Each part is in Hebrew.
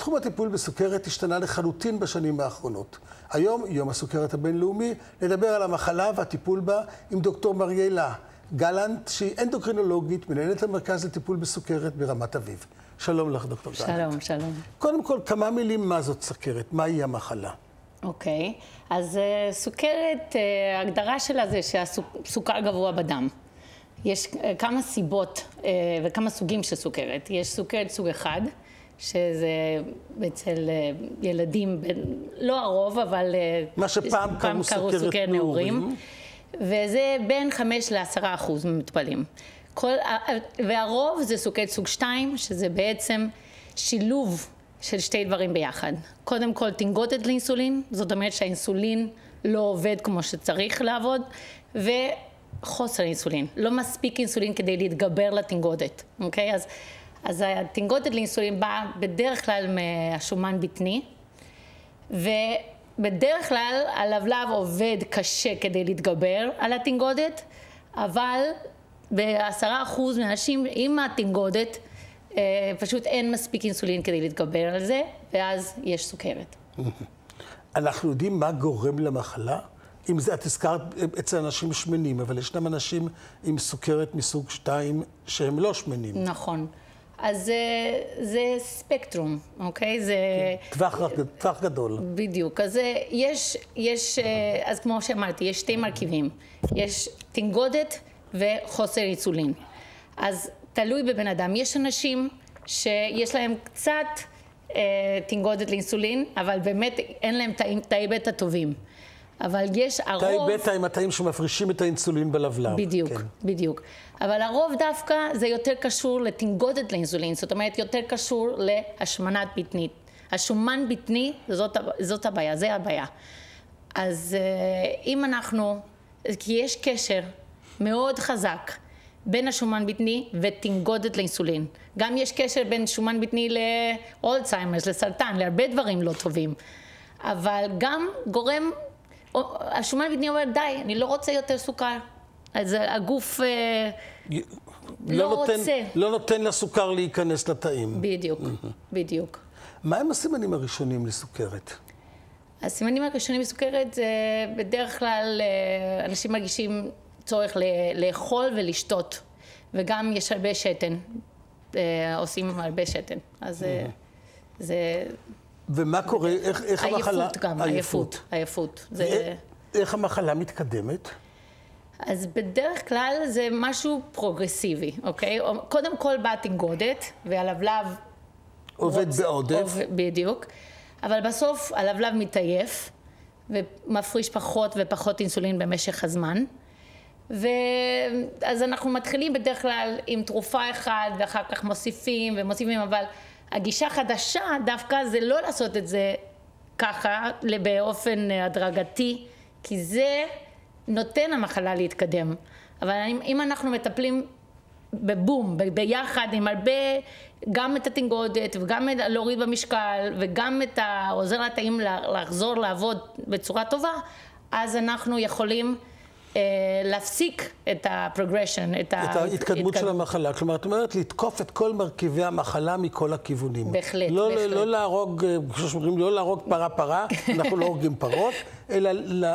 תחום הטיפול בסוכרת השתנה לחלוטין בשנים האחרונות. היום, יום הסוכרת הבינלאומי, נדבר על המחלה והטיפול בה עם דוקטור מריאלה גלנט, שהיא אנדוקרינולוגית, מנהלת המרכז לטיפול בסוכרת ברמת אביב. שלום לך, דוקטור גלנט. שלום, שלום. קודם כל, כמה מילים מה זאת סוכרת? מהי המחלה? אוקיי, אז סוכרת, ההגדרה שלה זה שהסוכר גבוה בדם. יש כמה סיבות וכמה סוגים של סוכרת. יש סוכרת סוג אחד, שזה אצל ילדים, לא הרוב, אבל מה שפעם קראו סוכרת נעורים. וזה בין 5-10% ממטופלים. והרוב זה סוכרת סוג 2, שזה בעצם שילוב של שתי דברים ביחד. קודם כל, תנגודת לאינסולין, זאת אומרת שהאינסולין לא עובד כמו שצריך לעבוד, וחוסר אינסולין. לא מספיק אינסולין כדי להתגבר לתנגודת, אוקיי? אז התנגודת לאינסולין באה בדרך כלל מהשומן בטני, ובדרך כלל הלבלב עובד קשה כדי להתגבר על התנגודת, אבל ב10% מהאנשים עם התנגודת, פשוט אין מספיק אינסולין כדי להתגבר על זה, ואז יש סוכרת. אנחנו יודעים מה גורם למחלה? אם זה, את הזכרת אצל אנשים שמנים, אבל ישנם אנשים עם סוכרת מסוג 2 שהם לא שמנים. נכון. אז זה ספקטרום, אוקיי? זה טווח גדול. בדיוק. אז אז כמו שאמרתי, יש שתי מרכיבים. יש תנגודת וחוסר אינסולין. אז תלוי בבן אדם. יש אנשים שיש להם קצת תנגודת לאינסולין, אבל באמת אין להם תאי בטא טובים. אבל יש הרוב... תאי בטא הם התאים שמפרישים את האינסולין בלבלב. בדיוק, כן. בדיוק. אבל הרוב דווקא זה יותר קשור לתנגודת לאינסולין, זאת אומרת יותר קשור להשמנת בטנית. השומן בטני, זאת הבעיה, זה הבעיה. אז אם אנחנו... כי יש קשר מאוד חזק בין השומן בטני ותנגודת לאינסולין. גם יש קשר בין שומן בטני לאלצהיימרס, לסרטן, להרבה דברים לא טובים. אבל גם גורם, השומן בטני אומר, די, אני לא רוצה יותר סוכר. אז הגוף לא רוצה. לא נותן לסוכר להיכנס לתאים. בדיוק, בדיוק. מה הם הסימנים הראשונים לסוכרת? הסימנים הראשונים לסוכרת זה בדרך כלל אנשים מרגישים צורך לאכול ולשתות, וגם יש הרבה שתן, עושים הרבה שתן, אז זה... ומה קורה, איך המחלה... עייפות גם, עייפות. איך המחלה מתקדמת? אז בדרך כלל זה משהו פרוגרסיבי, אוקיי? קודם כל באה תנגודת, והלבלב... עובד בעודף. בדיוק, אבל בסוף הלבלב מתעייף, ומפריש פחות ופחות אינסולין במשך הזמן, ואז אנחנו מתחילים בדרך כלל עם תרופה אחת, ואחר כך מוסיפים, אבל הגישה החדשה דווקא זה לא לעשות את זה ככה, באופן הדרגתי, כי זה נותן המחלה להתקדם. אבל אם אנחנו מטפלים בבום, ביחד עם הרבה, גם את התנגודת וגם להוריד במשקל, וגם עוזר לתאים לחזור לעבוד בצורה טובה, אז אנחנו יכולים להפסיק את הפרוגרשן, את ההתקדמות של המחלה. כלומר, את אומרת לתקוף את כל מרכיבי המחלה מכל הכיוונים. בהחלט, בהחלט. לא להרוג, כשאומרים, לא להרוג פרה, אנחנו לא הורגים פרות, אלא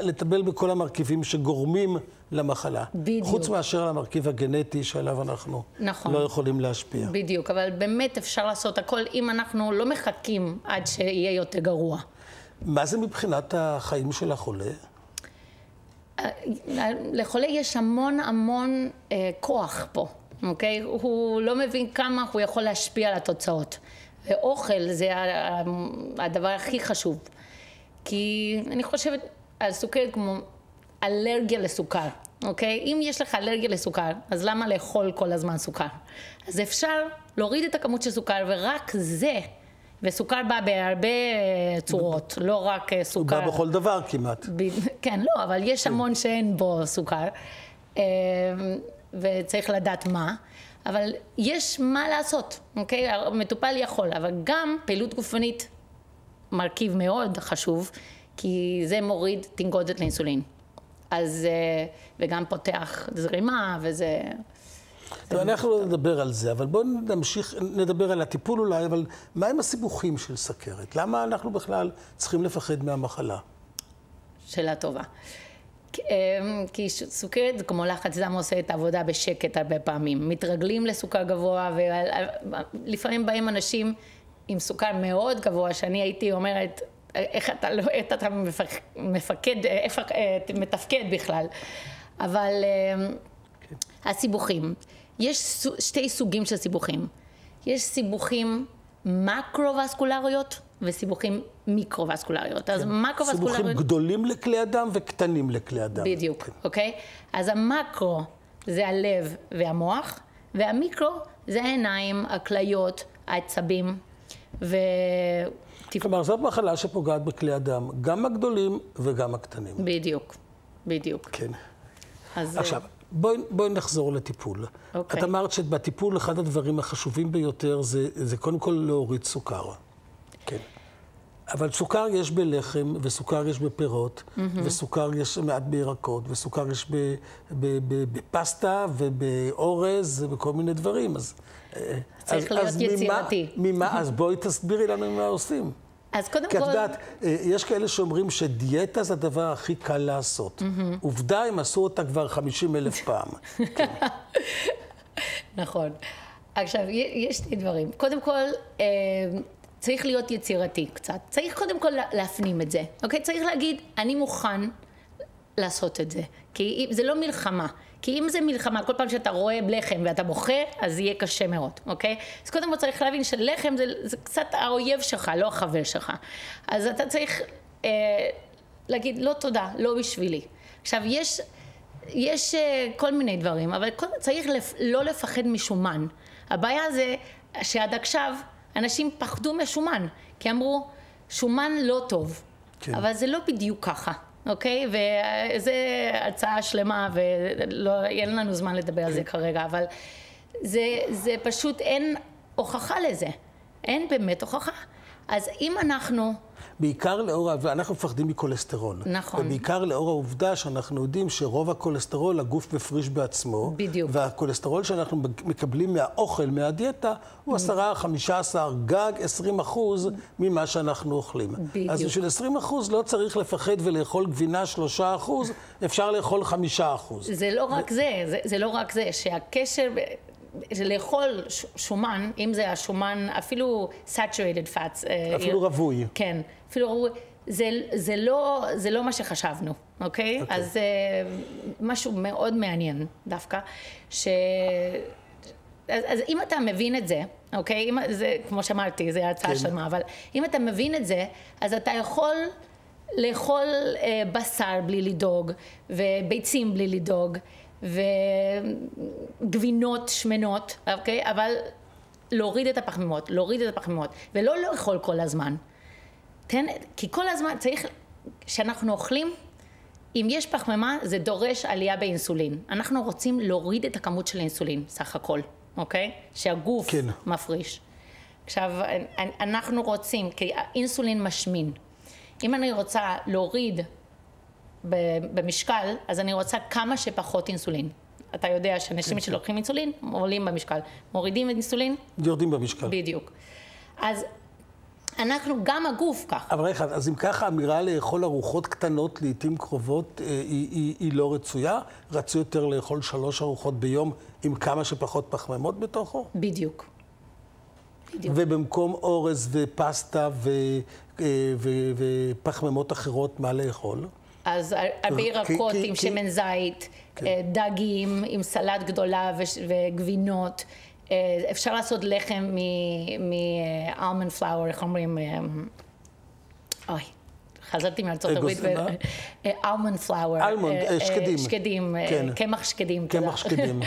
לטפל בכל המרכיבים שגורמים למחלה. בדיוק. חוץ מאשר על המרכיב הגנטי שעליו אנחנו לא יכולים להשפיע. בדיוק, אבל באמת אפשר לעשות הכל אם אנחנו לא מחכים עד שיהיה יותר גרוע. מה זה מבחינת החיים של החולה? לחולה יש המון כוח פה, אוקיי? הוא לא מבין כמה הוא יכול להשפיע על התוצאות. ואוכל זה הדבר הכי חשוב. כי אני חושבת על סוכרת כמו אלרגיה לסוכר, אוקיי? אם יש לך אלרגיה לסוכר, אז למה לאכול כל הזמן סוכר? אז אפשר להוריד את הכמות של סוכר, ורק זה, וסוכר בא בהרבה צורות, לא רק סוכר. הוא בא בכל דבר כמעט. כן, לא, אבל יש המון שאין בו סוכר, וצריך לדעת מה, אבל יש מה לעשות, אוקיי? המטופל יכול, אבל גם פעילות גופנית מרכיב מאוד חשוב, כי זה מוריד תנגודת לאינסולין. אז, וגם פותח זרימה, וזה... אנחנו לא נדבר על זה, אבל בואו נמשיך, נדבר על הטיפול אולי, אבל מהם הסיבוכים של סכרת? למה אנחנו בכלל צריכים לפחד מהמחלה? שאלה טובה. כי סוכרת, כמו לחץ דם, עושה את העבודה בשקט הרבה פעמים. מתרגלים לסוכר גבוה, ולפעמים באים אנשים עם סוכר מאוד גבוה, שאני הייתי אומרת, איך אתה מתפקד בכלל. אבל הסיבוכים, יש שתי סוגים של סיבוכים. יש סיבוכים מקרו-וסקולריות וסיבוכים מיקרו-וסקולריות. אז מקרו-וסקולריות... סיבוכים גדולים לכלי אדם וקטנים לכלי אדם. בדיוק, אוקיי? אז המקרו זה הלב והמוח, והמיקרו זה העיניים, הכליות, העצבים, כלומר, זאת מחלה שפוגעת בכלי אדם, גם הגדולים וגם הקטנים. בדיוק, בדיוק. כן. עכשיו, בואי נחזור לטיפול. את אמרת שבטיפול אחד הדברים החשובים ביותר זה קודם כל להוריד סוכר. כן. אבל סוכר יש בלחם, וסוכר יש בפירות, וסוכר יש מעט בירקות, וסוכר יש בפסטה ובאורז ובכל מיני דברים. צריך להיות יצירתי. אז בואי תסבירי לנו מה עושים. אז קודם כל... כי את יודעת, יש כאלה שאומרים שדיאטה זה הדבר הכי קל לעשות. עובדה, הם עשו אותה כבר 50,000 פעם. נכון. עכשיו, יש שני דברים. קודם כל, צריך להיות יצירתי קצת. צריך קודם כל להפנים את זה. אוקיי? צריך להגיד, אני מוכן לעשות את זה. כי זה לא מלחמה. כי אם זה מלחמה, כל פעם שאתה רואה לחם ואתה בוכה, אז יהיה קשה מאוד, אוקיי? אז קודם כל צריך להבין שלחם זה קצת האויב שלך, לא החבר שלך. אז אתה צריך להגיד, לא תודה, לא בשבילי. עכשיו, יש כל מיני דברים, אבל צריך לא לפחד משומן. הבעיה זה שעד עכשיו אנשים פחדו משומן, כי אמרו, שומן לא טוב, כן. אבל זה לא בדיוק ככה. אוקיי? וזו הצעה שלמה, ואין לנו זמן לדבר על זה כרגע, אבל זה פשוט אין הוכחה לזה. אין באמת הוכחה. אז אם אנחנו... בעיקר לאור, ואנחנו מפחדים מכולסטרול. נכון. ובעיקר לאור העובדה שאנחנו יודעים שרוב הכולסטרול הגוף מפריש בעצמו. בדיוק. והכולסטרול שאנחנו מקבלים מהאוכל, מהדיאטה, הוא 10, 15, גג 20% ממה שאנחנו אוכלים. בדיוק. אז בשביל 20% לא צריך לפחד ולאכול גבינה 3%, אפשר לאכול 5%. זה לא רק זה לא רק זה, שהקשר... לאכול שומן, אם זה השומן, אפילו saturated fats. אפילו רווי. כן, אפילו רווי. זה לא מה שחשבנו, אוקיי? אז זה משהו מאוד מעניין דווקא, אז אם אתה מבין את זה, אוקיי? זה, כמו שאמרתי, זה ההצעה שלמה, אבל אם אתה מבין את זה, אז אתה יכול לאכול בשר בלי לדאוג, וביצים בלי לדאוג, וגבינות שמנות, אוקיי? אבל להוריד את הפחמימות, ולא לאכול כל הזמן. כי כל הזמן צריך, כשאנחנו אוכלים, אם יש פחמימה, זה דורש עלייה באינסולין. אנחנו רוצים להוריד את הכמות של האינסולין, סך הכל, אוקיי? שהגוף מפריש. עכשיו, אנחנו רוצים, כי האינסולין משמין. אם אני רוצה להוריד במשקל, אז אני רוצה כמה שפחות אינסולין. אתה יודע שאנשים שלוקחים אינסולין, עולים במשקל. מורידים את אינסולין? יורדים במשקל. בדיוק. אז אנחנו, גם הגוף ככה. אבל אחד, אז אם ככה, האמירה לאכול ארוחות קטנות לעתים קרובות היא לא רצויה? רצוי יותר לאכול 3 ארוחות ביום עם כמה שפחות פחמימות בתוכו? בדיוק. ובמקום אורז ופסטה ופחמימות אחרות, מה לאכול? אז הרבה ירקות עם שמן זית, דגים עם סלט גדולה וגבינות. אפשר לעשות לחם מאלמנד פלאואר, איך אומרים? אוי, חזרתי מארצות הברית. אלמנד פלאואר. אלמונד, שקדים. שקדים, קמח שקדים. קמח שקדים.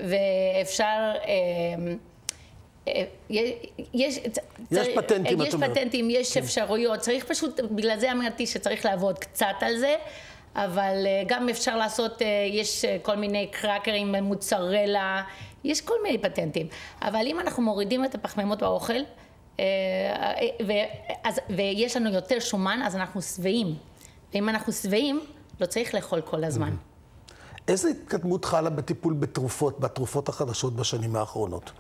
ואפשר... יש פטנטים, יש פטנטים, יש אפשרויות, צריך פשוט, בגלל זה אמרתי שצריך לעבוד קצת על זה, אבל גם אפשר לעשות, יש כל מיני קרקרים, מוצרלה, יש כל מיני פטנטים, אבל אם אנחנו מורידים את הפחמימות באוכל, ויש לנו יותר שומן, אז אנחנו שבעים, ואם אנחנו שבעים, לא צריך לאכול כל הזמן. איזה התקדמות חלה בטיפול בתרופות החדשות בשנים האחרונות?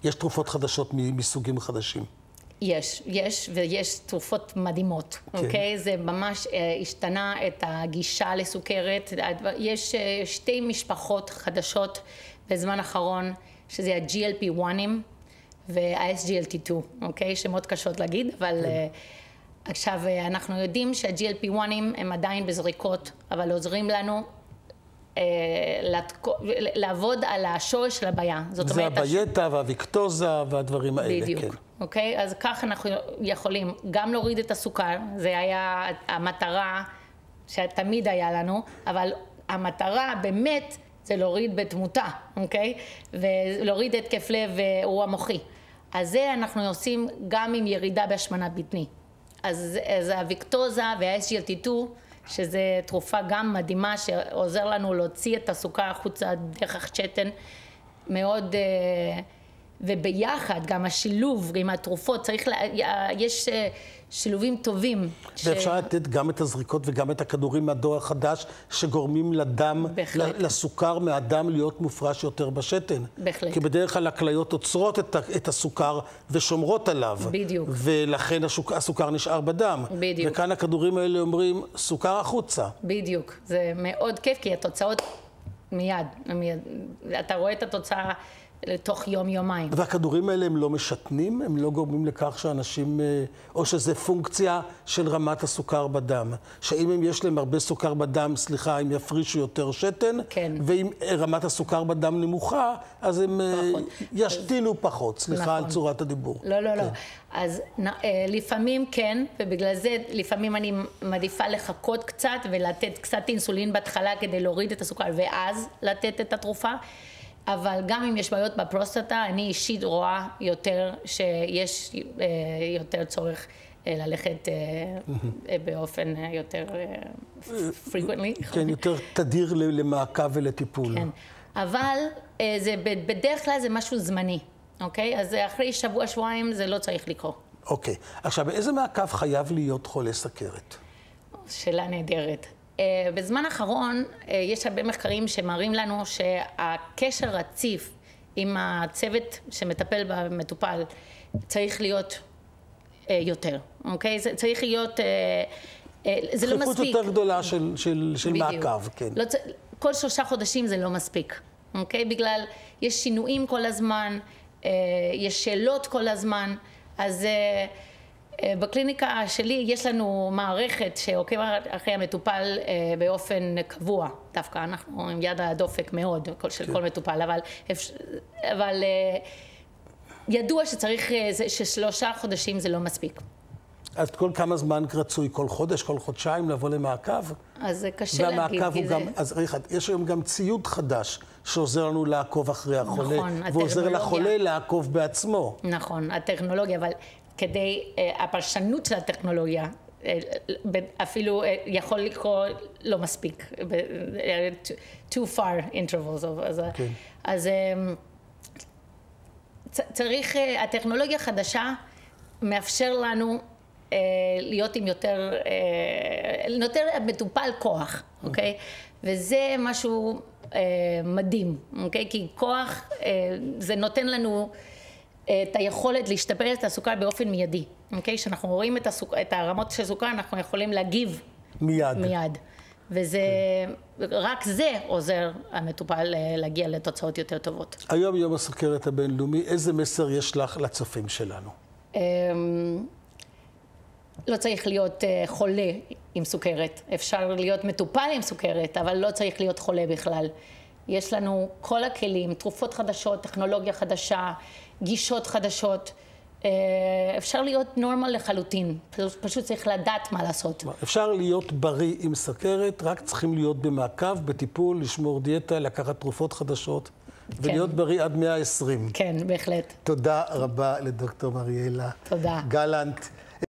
יש תרופות חדשות מסוגים חדשים. ויש תרופות מדהימות, אוקיי? זה ממש השתנה את הגישה לסוכרת. יש שתי משפחות חדשות בזמן האחרון, שזה ה-GLP-1 וה-SGLT2, אוקיי? שמאוד קשות להגיד, אבל עכשיו אנחנו יודעים שה-GLP-1 הם עדיין בזריקות, אבל עוזרים לנו לעבוד על השורש של הבעיה. זה הבייטה והוויקטוזה והדברים האלה. בדיוק. אוקיי? אז כך אנחנו יכולים גם להוריד את הסוכר, זה היה המטרה שתמיד היה לנו, אבל המטרה באמת זה להוריד בתמותה, אוקיי? ולהוריד התקף לב ואירוע מוחי. אז זה אנחנו עושים גם עם ירידה בהשמנת בטני. אז הוויקטוזה וה-SGLT2, שזה תרופה גם מדהימה שעוזר לנו להוציא את הסוכר החוצה דרך השתן, מאוד, וביחד גם השילוב עם התרופות, יש שילובים טובים. ואפשר לתת גם את הזריקות וגם את הכדורים מהדור החדש שגורמים לדם, לסוכר מהדם להיות מופרש יותר בשתן. בהחלט. כי בדרך כלל הכליות עוצרות את הסוכר ושומרות עליו. בדיוק. ולכן הסוכר נשאר בדם. בדיוק. וכאן הכדורים האלה אומרים סוכר החוצה. בדיוק. זה מאוד כיף כי התוצאות מיד. אתה רואה את התוצאה לתוך יום-יומיים. והכדורים האלה הם לא משתנים? הם לא גורמים לכך שאנשים, או שזה פונקציה של רמת הסוכר בדם? שאם יש להם הרבה סוכר בדם, סליחה, הם יפרישו יותר שתן? כן. ואם רמת הסוכר בדם נמוכה, אז הם ישתינו פחות. סליחה על צורת הדיבור. לא, לא, לא. אז לפעמים כן, ובגלל זה לפעמים אני מעדיפה לחכות קצת ולתת קצת אינסולין בהתחלה כדי להוריד את הסוכר, ואז לתת את התרופה. אבל גם אם יש בעיות בפרוסטטה, אני אישית רואה יותר שיש יותר צורך ללכת באופן יותר frequently. כן, יותר תדיר למעקב ולטיפול. כן, אבל בדרך כלל זה משהו זמני, אוקיי? אז אחרי שבוע-שבועיים זה לא צריך לקרות. אוקיי. עכשיו, באיזה מעקב חייב להיות חולה סוכרת? שאלה נהדרת. בזמן האחרון יש הרבה מחקרים שמראים לנו שהקשר רציף עם הצוות שמטפל במטופל צריך להיות יותר, אוקיי? זה צריך להיות, זה לא מספיק. דחיפות יותר גדולה של מעקב, כן. כל 3 חודשים זה לא מספיק, אוקיי? בגלל יש שינויים כל הזמן, יש שאלות כל הזמן, אז בקליניקה שלי יש לנו מערכת שעוקבת אחרי המטופל באופן קבוע, דווקא אנחנו עם יד הדופק מאוד של כל מטופל, אבל ידוע שצריך, ש3 חודשים זה לא מספיק. אז כל כמה זמן רצוי? כל חודש, כל חודשיים לבוא למעקב? אז זה קשה להגיד, כי זה... אז יש היום גם ציוד חדש שעוזר לנו לעקוב אחרי החולה, נכון, ועוזר לחולה לעקוב בעצמו. נכון, הטכנולוגיה, אבל כדי, הפרשנות של הטכנולוגיה, אפילו יכול לקרוא לא מספיק, too far intervals. אז צריך, הטכנולוגיה החדשה מאפשר לנו להיות עם יותר מטופל כוח, אוקיי? וזה משהו מדהים, אוקיי? כי כוח, זה נותן לנו את היכולת להשתפר את הסוכר באופן מיידי, אוקיי? כשאנחנו רואים את הרמות של סוכר, אנחנו יכולים להגיב מיד. וזה, רק זה עוזר המטופל להגיע לתוצאות יותר טובות. היום יום הסוכרת הבינלאומי, איזה מסר יש לך לצופים שלנו? לא צריך להיות חולה עם סוכרת. אפשר להיות מטופל עם סוכרת, אבל לא צריך להיות חולה בכלל. יש לנו כל הכלים, תרופות חדשות, טכנולוגיה חדשה, גישות חדשות. אפשר להיות נורמל לחלוטין, פשוט צריך לדעת מה לעשות. אפשר להיות בריא עם סוכרת, רק צריכים להיות במעקב, בטיפול, לשמור דיאטה, לקחת תרופות חדשות, ולהיות בריא עד 120. כן, בהחלט. תודה רבה לדוקטור מריאלה. תודה. גלנט.